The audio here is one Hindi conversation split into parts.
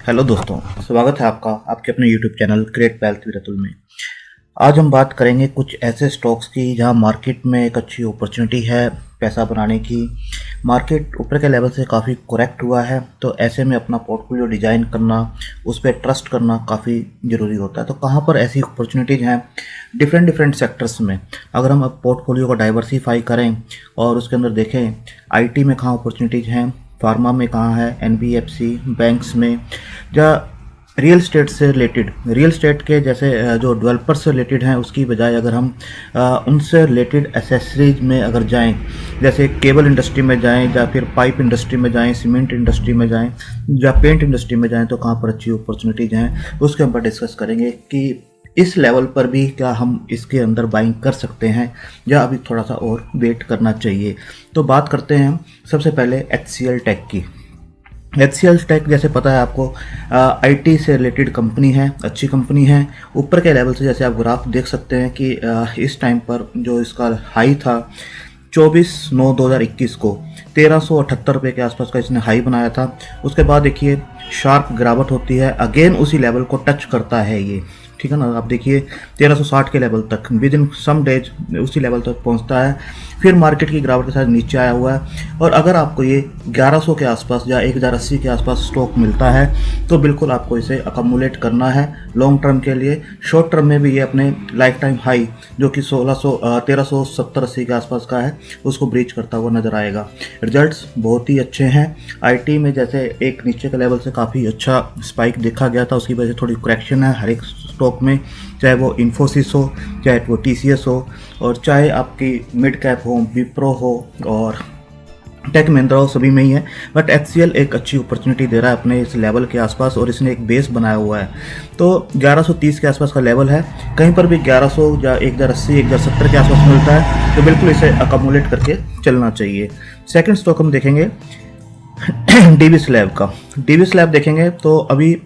हेलो दोस्तों, स्वागत है आपका आपके अपने YouTube channel create wealth with Atul में। आज हम बात करेंगे कुछ ऐसे स्टॉक्स की जहां मार्केट में एक अच्छी अपॉर्चुनिटी है पैसा बनाने की। मार्केट ऊपर के लेवल से काफ़ी करेक्ट हुआ है, तो ऐसे में अपना पोर्टफोलियो डिज़ाइन करना, उस पर ट्रस्ट करना काफ़ी ज़रूरी होता है। तो कहाँ पर ऐसी अपॉर्चुनिटीज़ हैं डिफरेंट डिफरेंट सेक्टर्स में। अगर हम अब पोर्टफोलियो को डाइवर्सिफाई करें और उसके अंदर देखें आईटी में कहाँ अपॉर्चुनिटीज़ हैं, फार्मा में कहाँ है, एनबीएफसी बैंक्स में, या रियल स्टेट से रिलेटेड, रियल स्टेट के जैसे जो डेवलपर से रिलेटेड हैं उसकी बजाय अगर हम उनसे रिलेटेड एसेसरीज में अगर जाएं, जैसे केबल इंडस्ट्री में जाएं या फिर पाइप इंडस्ट्री में जाएं, सीमेंट इंडस्ट्री में जाएं या पेंट इंडस्ट्री में जाएं, तो कहाँ पर अच्छी अपॉर्चुनिटीज़ हैं उसके ऊपर डिस्कस करेंगे कि इस लेवल पर भी क्या हम इसके अंदर बाइंग कर सकते हैं या अभी थोड़ा सा और वेट करना चाहिए। तो बात करते हैं हम सबसे पहले HCL टेक की। HCL टेक जैसे पता है आपको आईटी से रिलेटेड कंपनी है, अच्छी कंपनी है। ऊपर के लेवल से जैसे आप ग्राफ देख सकते हैं कि इस टाइम पर जो इसका हाई था 24/9/2021 को 1378 रुपये के आसपास का इसने हाई बनाया था। उसके बाद देखिए शार्प गिरावट होती है, अगेन उसी लेवल को टच करता है ये, ठीक है ना। आप देखिए 1360 के लेवल तक विद इन सम डेज उसी लेवल तक पहुंचता है, फिर मार्केट की गिरावट के साथ नीचे आया हुआ है। और अगर आपको ये 1100 के आसपास या 1080 के आसपास स्टॉक मिलता है तो बिल्कुल आपको इसे अकमुलेट करना है लॉन्ग टर्म के लिए। शॉर्ट टर्म में भी ये अपने लाइफ टाइम हाई जो कि 1370-80 के आसपास का है उसको ब्रीच करता हुआ नजर आएगा। रिजल्ट्स बहुत ही अच्छे हैं। आईटी में जैसे एक नीचे के लेवल से काफ़ी अच्छा स्पाइक देखा गया था, उसकी वजह से थोड़ी करेक्शन है हर एक स्टॉक में, चाहे वो इन्फोसिस हो, चाहे वो TCS हो, और चाहे आपकी मिड कैप हो, विप्रो हो और टेक महिंद्रा हो, सभी में ही है। बट HCL एक अच्छी अपॉर्चुनिटी दे रहा है अपने इस लेवल के आसपास और इसने एक बेस बनाया हुआ है। तो 1130 के आसपास का लेवल है, कहीं पर भी 1100 या 1080 1070 के आसपास मिलता है तो बिल्कुल इसे अकमुलेट करके चलना चाहिए। सेकंड स्टॉक हम देखेंगे डीवी स्लैब का। डीवी स्लैब देखेंगे तो अभी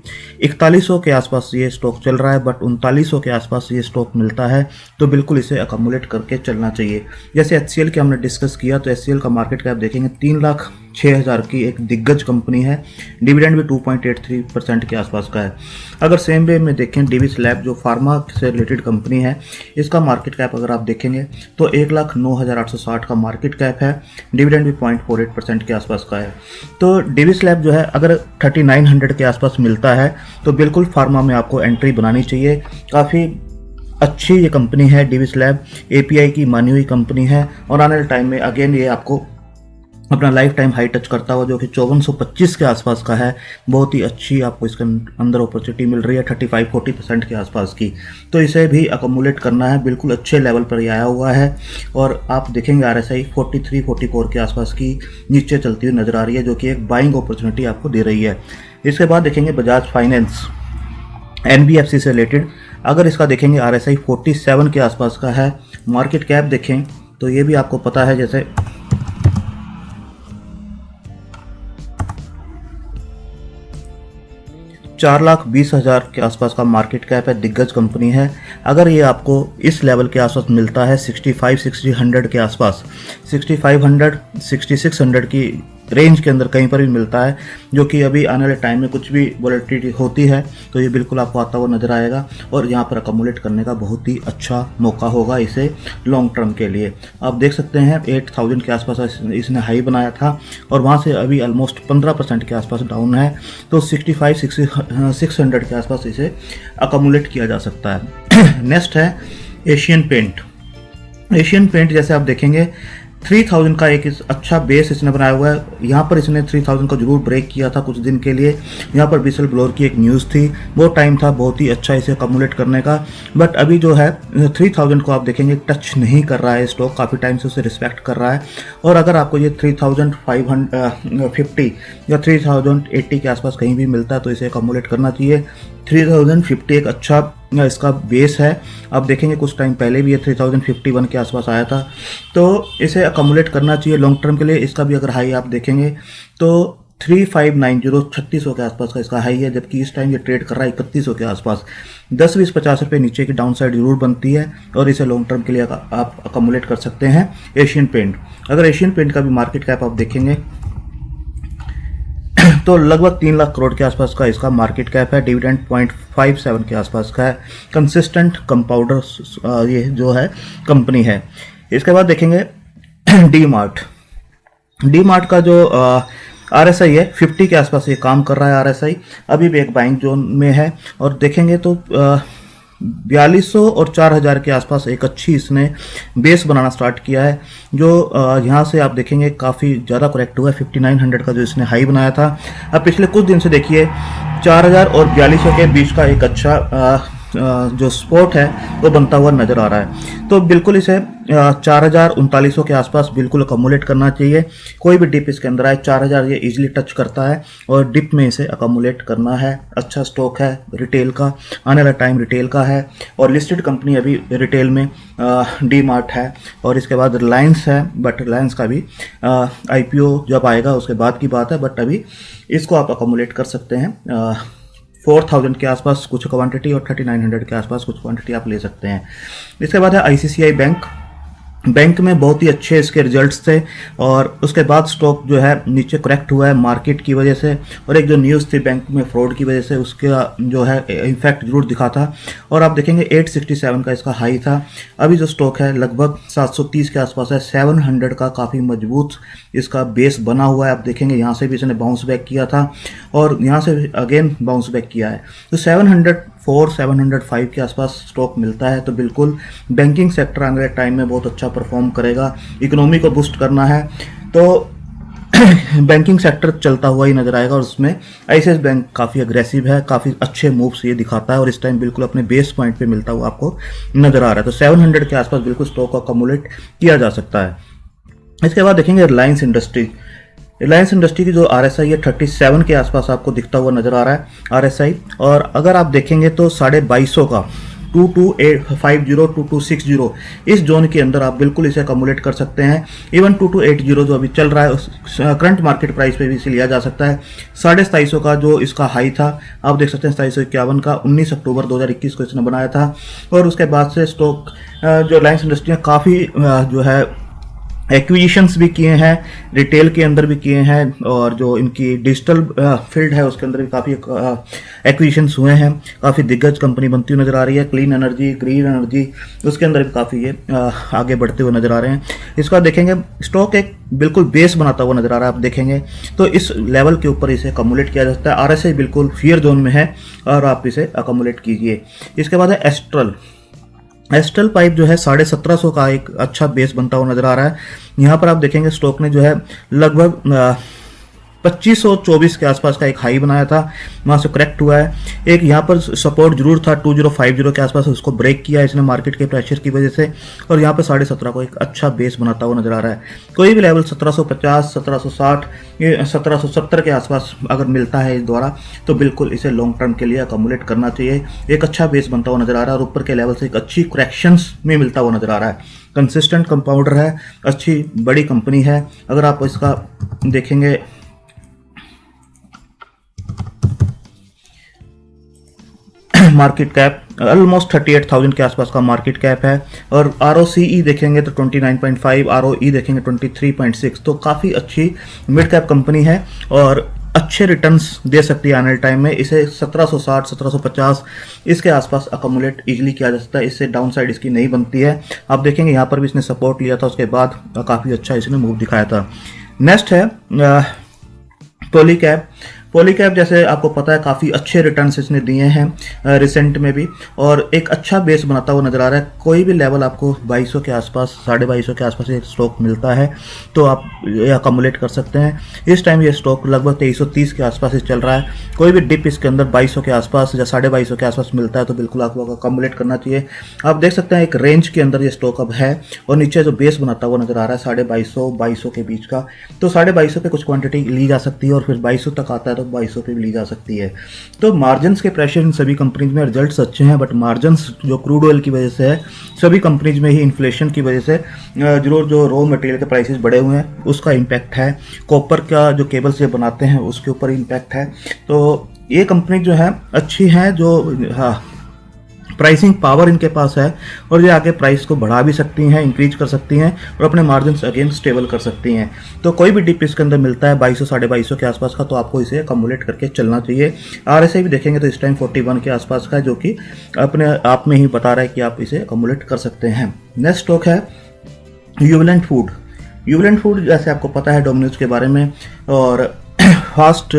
4100 के आसपास ये स्टॉक चल रहा है, बट 3900 के आसपास ये स्टॉक मिलता है तो बिल्कुल इसे अकमुलेट करके चलना चाहिए। जैसे HCL के हमने डिस्कस किया तो HCL का मार्केट कैप देखेंगे 3,06,000 की एक दिग्गज कंपनी है, डिविडेंड भी 2.83% के आसपास का है। अगर सेम वे में देखें डीवी स्लैब जो फार्मा से रिलेटेड कंपनी है, इसका मार्केट कैप अगर आप देखेंगे तो 1,09,860 का मार्केट कैप है, डिविडेंड भी 0.48% के आसपास का है। तो डीवी स्लैब जो है अगर 3900 के आसपास मिलता है तो बिल्कुल फार्मा में आपको एंट्री बनानी चाहिए। काफ़ी अच्छी ये कंपनी है डीवी स्लैब, API की मानी हुई कंपनी है और आने वाले टाइम में अगेन ये आपको अपना लाइफ टाइम हाई टच करता हुआ जो कि 5425 के आसपास का है, बहुत ही अच्छी आपको इसके अंदर अपॉर्चुनिटी मिल रही है 35-40% के आसपास की। तो इसे भी अकमुलेट करना है, बिल्कुल अच्छे लेवल पर ये आया हुआ है और आप देखेंगे RSI 43-44 के आसपास की नीचे चलती हुई नजर आ रही है, जो कि एक बाइंग अपॉर्चुनिटी आपको दे रही है। इसके बाद देखेंगे बजाज फाइनेंस NBFC से रिलेटेड। अगर इसका देखेंगे RSI 47 के आसपास का है, मार्केट कैप देखें तो ये भी आपको पता है जैसे 4,20,000 के आसपास का मार्केट कैप है, दिग्गज कंपनी है। अगर ये आपको इस लेवल के आसपास मिलता है 65-60 के आसपास, 6500-6600 की रेंज के अंदर कहीं पर भी मिलता है, जो कि अभी आने वाले टाइम में कुछ भी वॉलेटिलिटी होती है तो ये बिल्कुल आपको आता हुआ नजर आएगा और यहाँ पर अकमुलेट करने का बहुत ही अच्छा मौका होगा इसे लॉन्ग टर्म के लिए। आप देख सकते हैं 8000 के आसपास इसने हाई बनाया था और वहाँ से अभी ऑलमोस्ट 15% के आसपास डाउन है, तो 65-600 के आसपास इसे अकमुलेट किया जा सकता है। नेक्स्ट है एशियन पेंट। एशियन पेंट जैसे आप देखेंगे 3000 का एक अच्छा बेस इसने बनाया हुआ है। यहाँ पर इसने 3000 का जरूर ब्रेक किया था कुछ दिन के लिए, यहाँ पर विसल ब्लोअर की एक न्यूज़ थी, वो टाइम था बहुत ही अच्छा इसे अकमुलेट करने का। बट अभी जो है 3000 को आप देखेंगे टच नहीं कर रहा है स्टॉक, काफ़ी टाइम से उसे रिस्पेक्ट कर रहा है। और अगर आपको ये 3550 या 3080 के आसपास कहीं भी मिलता है तो इसे अकमुलेट करना चाहिए। 3050 एक अच्छा इसका बेस है। आप देखेंगे कुछ टाइम पहले भी ये 3051 के आसपास आया था, तो इसे अकमुलेट करना चाहिए लॉन्ग टर्म के लिए। इसका भी अगर हाई आप देखेंगे तो 3590 3600 के आसपास का इसका हाई है, जबकि इस टाइम ये ट्रेड कर रहा है 3100 के आसपास। 10-20-50 रुपये नीचे की डाउन साइड जरूर बनती है और इसे लॉन्ग टर्म के लिए आप अकमुलेट कर सकते हैं। एशियन पेंट, अगर एशियन पेंट का भी मार्केट कैप आप देखेंगे तो लगभग 3 लाख करोड़ के आसपास का इसका मार्केट कैप है। डिविडेंड 0.57 के आसपास का है। कंसिस्टेंट कंपाउंडर ये जो है कंपनी है। इसके बाद देखेंगे डी मार्ट का जो RSI है 50 के आसपास ये काम कर रहा है। RSI अभी भी एक बाइंग जोन में है और देखेंगे तो 4200 और 4000 के आसपास एक अच्छी इसने बेस बनाना स्टार्ट किया है, जो यहाँ से आप देखेंगे काफ़ी ज़्यादा करेक्ट हुआ है। 5900 का जो इसने हाई बनाया था, अब पिछले कुछ दिन से देखिए 4000 और 4200 के बीच का एक अच्छा जो सपोर्ट है वो बनता हुआ नजर आ रहा है। तो बिल्कुल इसे 4039 के आसपास बिल्कुल अकोमुलेट करना चाहिए। कोई भी डिप इसके अंदर आए 4000 ये इजीली टच करता है और डिप में इसे अकोमुलेट करना है। अच्छा स्टॉक है रिटेल का, आने वाला टाइम रिटेल का है और लिस्टेड कंपनी अभी रिटेल में डी मार्ट है और इसके बाद रिलायंस है, बट रिलायंस का भी IPO जब आएगा उसके बाद की बात है, बट अभी इसको आप अकोमुलेट कर सकते हैं। 4000 के आसपास कुछ क्वांटिटी और 3900 के आसपास कुछ क्वांटिटी आप ले सकते हैं। इसके बाद है ICICI बैंक में बहुत ही अच्छे इसके रिजल्ट्स थे और उसके बाद स्टॉक जो है नीचे करेक्ट हुआ है मार्केट की वजह से और एक जो न्यूज़ थी बैंक में फ्रॉड की वजह से, उसका जो है इम्पैक्ट जरूर दिखा था। और आप देखेंगे 867 का इसका हाई था। अभी जो स्टॉक है लगभग 730 के आसपास है। 700 का काफ़ी मजबूत इसका बेस बना हुआ है। आप देखेंगे यहाँ से भी इसने बाउंस बैक किया था और यहाँ से अगेन बाउंस बैक किया है। तो 704 705 के आसपास स्टॉक मिलता है। तो बिल्कुल बैंकिंग सेक्टर आने वाले टाइम में बहुत अच्छा परफॉर्म करेगा। इकोनॉमी को बूस्ट करना है तो बैंकिंग सेक्टर चलता हुआ ही नजर आएगा और उसमें ICICI बैंक काफ़ी अग्रेसिव है, काफ़ी अच्छे मूव्स ये दिखाता है और इस टाइम बिल्कुल अपने बेस पॉइंट पे मिलता हुआ आपको नजर आ रहा है। तो 700 के आसपास बिल्कुल स्टॉक को अकोमुलेट किया जा सकता है। इसके बाद देखेंगे रिलायंस इंडस्ट्री की जो RSI है 37 के आसपास आपको दिखता हुआ नजर आ रहा है RSI। और अगर आप देखेंगे तो 2250 का 2250 2260 इस जोन के अंदर आप बिल्कुल इसे अकोमुलेट कर सकते हैं। इवन 2280 जो अभी चल रहा है उस करंट मार्केट प्राइस पे भी इसे लिया जा सकता है। 2750 का जो इसका हाई था आप देख सकते हैं 2751 का 19 अक्टूबर 2021 को इसने बनाया था। और उसके बाद से स्टॉक जो रिलायंस इंडस्ट्री है काफ़ी जो है एक्विजिशंस भी किए हैं, रिटेल के अंदर भी किए हैं और जो इनकी डिजिटल फील्ड है उसके अंदर भी काफ़ी एक्विजिशंस हुए हैं। काफ़ी दिग्गज कंपनी बनती हुई नज़र आ रही है। क्लीन एनर्जी, ग्रीन एनर्जी, उसके अंदर भी काफ़ी ये आगे बढ़ते हुए नज़र आ रहे हैं। इसका देखेंगे स्टॉक एक बिल्कुल बेस बनाता हुआ नज़र आ रहा है। आप देखेंगे तो इस लेवल के ऊपर इसे अकोमुलेट किया जा सकता है। RSI बिल्कुल फियर जोन में है और आप इसे अकोमुलेट कीजिए। इसके बाद है एस्ट्रल पाइप जो है 1750 का एक अच्छा बेस बनता हुआ नजर आ रहा है। यहाँ पर आप देखेंगे स्टॉक ने जो है लगभग 2524 के आसपास का एक हाई बनाया था, वहाँ से करेक्ट हुआ है। एक यहाँ पर सपोर्ट जरूर था 2050 के आसपास, उसको ब्रेक किया है इसने मार्केट के प्रेशर की वजह से और यहाँ पर 17.5 को एक अच्छा बेस बनाता हुआ नजर आ रहा है। कोई भी लेवल 1750 1760 1770 के आसपास अगर मिलता है इस द्वारा तो बिल्कुल इसे लॉन्ग टर्म के लिए अकोमुलेट करना चाहिए। एक अच्छा बेस बनता हुआ नजर आ रहा है और ऊपर के लेवल से एक अच्छी करेक्शंस में मिलता हुआ नजर आ रहा है। कंसिस्टेंट कंपाउंडर है, अच्छी बड़ी कंपनी है। अगर आप इसका देखेंगे मार्केट कैप ऑलमोस्ट 38,000 के आसपास का मार्केट कैप है और ROCE देखेंगे तो 29.5, ROE देखेंगे 23.6। तो काफ़ी अच्छी मिड कैप कंपनी है और अच्छे रिटर्न्स दे सकती है आने वाले टाइम में। इसे 1760 1750 इसके आसपास अकोमुलेट इजीली किया जा सकता है। इससे डाउन साइड इसकी नहीं बनती है। आप देखेंगे यहाँ पर भी इसने सपोर्ट लिया था, उसके बाद काफ़ी अच्छा इसने मूव दिखाया था। नेक्स्ट है पॉलीकैब जैसे आपको पता है काफ़ी अच्छे रिटर्न्स इसने दिए हैं रिसेंट में भी और एक अच्छा बेस बनाता हुआ नज़र आ रहा है। कोई भी लेवल आपको 2200 के आसपास 2250 के आसपास एक स्टॉक मिलता है तो आप ये अकोमुलेट कर सकते हैं। इस टाइम ये स्टॉक लगभग 2330 के आसपास ही चल रहा है। कोई भी डिप इसके अंदर 2200 के आसपास या 2250 के आसपास मिलता है तो बिल्कुल आपको अकोमुलेट करना चाहिए। आप देख सकते हैं एक रेंज के अंदर ये स्टॉक अब है और नीचे जो बेस बनाता हुआ नज़र आ रहा है 2250 के बीच का, तो 2250 पे कुछ क्वांटिटी ली जा सकती है और फिर 2200 तक आता है तो 2200 पे भी ली जा सकती है। तो मार्जिन्स के प्रेशर इन सभी कंपनीज में, रिजल्ट्स अच्छे हैं बट मार्जिन्स जो क्रूड ऑयल की वजह से है, सभी कंपनीज में ही इन्फ्लेशन की वजह से जरूर जो रॉ मटेरियल के प्राइसेस बढ़े हुए हैं उसका इम्पैक्ट है। कॉपर का जो केबल्स ये बनाते हैं उसके ऊपर इम्पैक्ट है। तो ये कंपनी जो है अच्छी हैं जो प्राइसिंग पावर इनके पास है और ये आगे प्राइस को बढ़ा भी सकती हैं, इंक्रीज कर सकती हैं और अपने मार्जिन अगेन स्टेबल कर सकती हैं। तो कोई भी डिप इसके अंदर मिलता है 2200 2250 के आसपास का, तो आपको इसे अकोमुलेट करके चलना चाहिए। RSI भी देखेंगे तो इस टाइम 41 के आसपास का है, जो कि अपने आप में ही बता रहा है कि आप इसे अकोमुलेट कर सकते हैं। नेक्स्ट स्टॉक है यूवलेंट फूड। यूवलेंट फूड जैसे आपको पता है डोमिनोज के बारे में, और फास्ट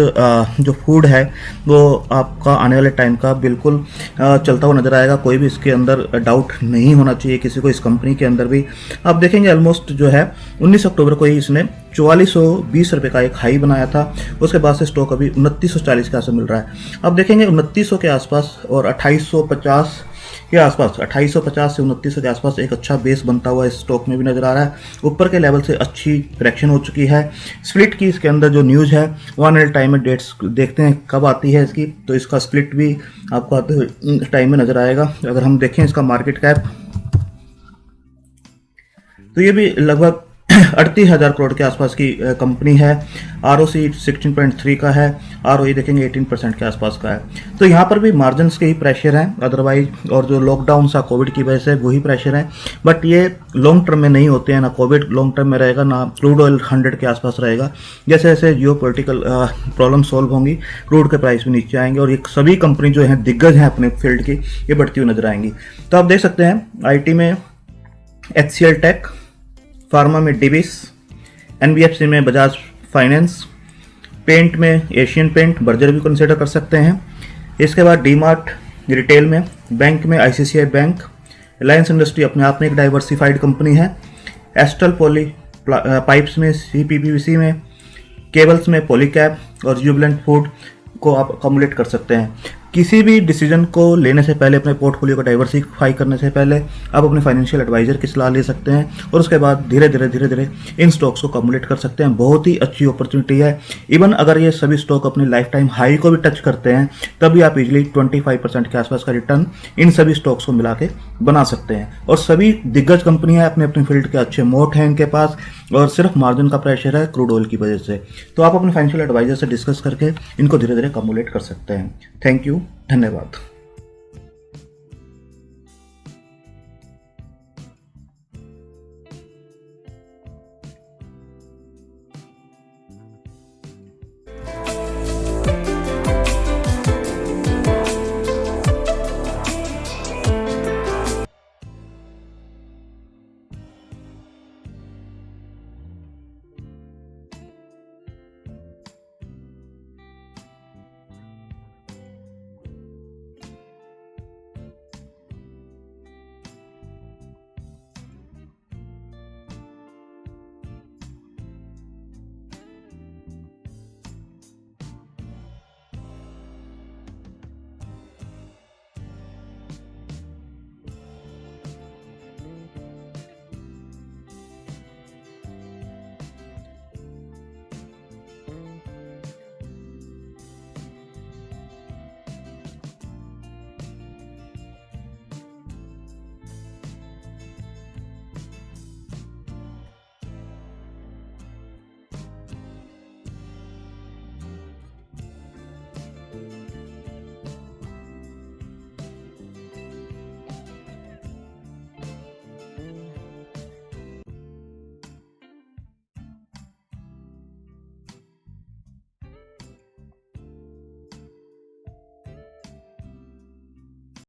जो फूड है वो आपका आने वाले टाइम का बिल्कुल चलता हुआ नजर आएगा। कोई भी इसके अंदर डाउट नहीं होना चाहिए किसी को, इस कंपनी के अंदर भी। आप देखेंगे ऑलमोस्ट जो है 19 अक्टूबर को ही इसने 4420 रुपये का एक हाई बनाया था। उसके बाद से स्टॉक अभी 2940 के आसपास मिल रहा है। अब देखेंगे 2900 के आसपास और 2850 के आसपास, 2850 से 2900 के आसपास एक अच्छा बेस बनता हुआ इस स्टॉक में भी नजर आ रहा है। ऊपर के लेवल से अच्छी करेक्शन हो चुकी है। स्प्लिट की इसके अंदर जो न्यूज़ है वन एल टाइम में डेट्स देखते हैं कब आती है इसकी, तो इसका स्प्लिट भी आपको आते टाइम में नजर आएगा। अगर हम देखें इसका मार्केट कैप, तो ये भी लगभग 38,000 करोड़ के आसपास की कंपनी है। ROC 16.3 का है, ROE देखेंगे 18% के आसपास का है। तो यहाँ पर भी मार्जिन के ही प्रेशर है अदरवाइज, और जो लॉकडाउन सा कोविड की वजह से वही प्रेशर है, बट ये लॉन्ग टर्म में नहीं होते हैं। ना कोविड लॉन्ग टर्म में रहेगा, ना क्रूड ऑयल 100 के आसपास रहेगा। जैसे जैसे जियो पोलिटिकल प्रॉब्लम सॉल्व होंगी, क्रूड के प्राइस भी नीचे आएंगे और ये सभी कंपनी जो है दिग्गज हैं अपने फील्ड की, ये बढ़ती हुई नजर आएंगी। तो आप देख सकते हैं IT में HCL टेक, फार्मा में डिविस, NBFC में बजाज फाइनेंस, पेंट में एशियन पेंट, बर्जर भी कंसिडर कर सकते हैं। इसके बाद डीमार्ट रिटेल में, बैंक में ICICI बैंक, रिलायंस इंडस्ट्री अपने आप में एक डाइवर्सिफाइड कंपनी है, एस्ट्रल पॉली पाइप्स में, CPPVC में, केबल्स में पॉलीकैब और यूवलेंट फूड को आप अकोमुलेट कर सकते हैं। किसी भी डिसीजन को लेने से पहले, अपने पोर्टफोलियो को डाइवर्सिफाई करने से पहले आप अपने फाइनेंशियल एडवाइजर की सलाह ले सकते हैं और उसके बाद धीरे धीरे इन स्टॉक्स को अकोमुलेट कर सकते हैं। बहुत ही अच्छी अपॉर्चुनिटी है। इवन अगर ये सभी स्टॉक अपनी लाइफ टाइम हाई को भी टच करते हैं, तभी आप इजीली 25% के आसपास का रिटर्न इन सभी स्टॉक्स को मिला के बना सकते हैं। और सभी दिग्गज कंपनियां अपने अपने फील्ड के अच्छे मोट हैं इनके पास, और सिर्फ मार्जिन का प्रेशर है क्रूड ऑयल की वजह से। तो आप अपने फाइनेंशियल एडवाइजर से डिस्कस करके इनको धीरे धीरे अकोमुलेट कर सकते हैं। थैंक यू, धन्यवाद।